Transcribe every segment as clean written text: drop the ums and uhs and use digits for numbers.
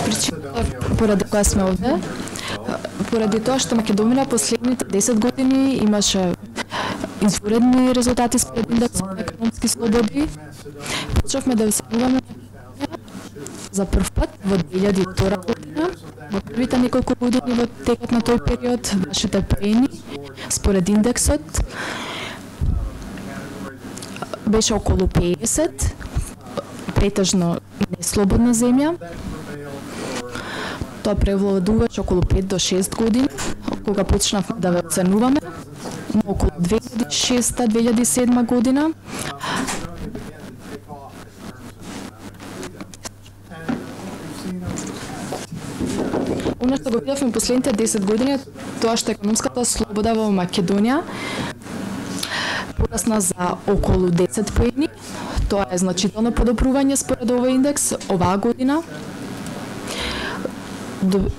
Причината поради која сме овде, поради тоа што Македонија последните 10 години имаше изворедни резултати според индекс на економски слободи. Почнавме да се оценуваме за прв пат во 2002 година. Во првите неколку години во текот на тој период вашите поени според индексот беше околу 50, претежно неслободна земја. Тоа превладуваше околу 5 до 6 години, кога почнавме да ве оценуваме, околу 2006-2007 година. Оно што го видовме последните 10 години, тоа што економската слобода во Македонија порасна за околу 10 поени. Тоа е значително подобрување според овој индекс оваа година.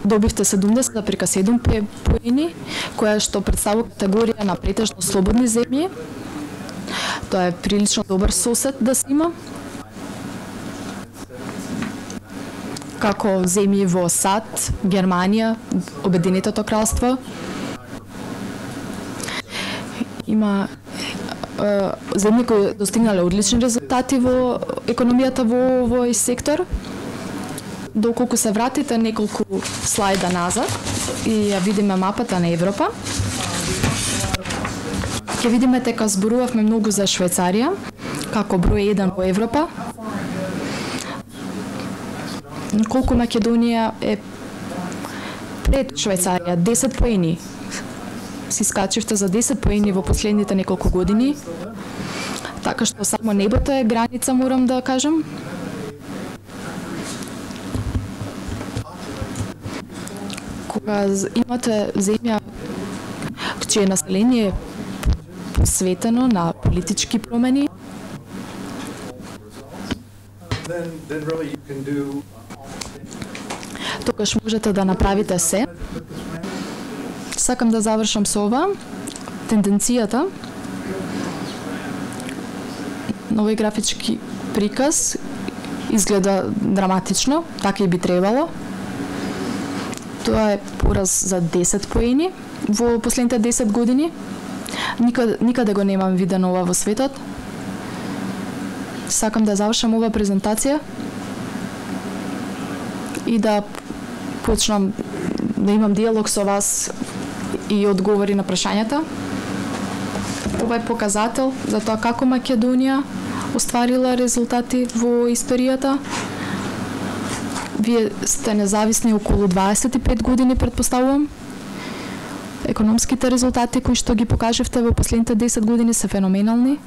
Добивте 70,7 поени, која што представува категорија на претежно слободни земји. Тоа е прилично добар сосед да се има. Како земји во САД, Германија, Обединетото кралство. Има земји кои достигнале одлични резултати во економијата во овој сектор. Доколку се вратите неколку слайда назад и ја видиме мапата на Европа, ќе видиме дека зборувавме многу за Швајцарија како број 1 во Европа. Колку Македонија е пред Швајцарија, 10 поени. Си скачивте за 10 поени во последните неколку години. Така што само небото е граница, морам да кажам. Кога имате земја чие население посветено на политички промени, тогаш можете да направите се. Сакам да завршам со ова. Тенденцијата на овој графички приказ изгледа драматично, така и би требало. Тоа е пораз за 10 поени во последните 10 години. Никаде го немам видено ова во светот. Сакам да завршам ова презентација и да почнам да имам диалог со вас и одговори на прашањата. Ова е показател за тоа како Македонија остварила резултати во историјата. Вие сте независни околу 25 години, претпоставувам. Економските резултати кои што ги покажавте во последните 10 години се феноменални.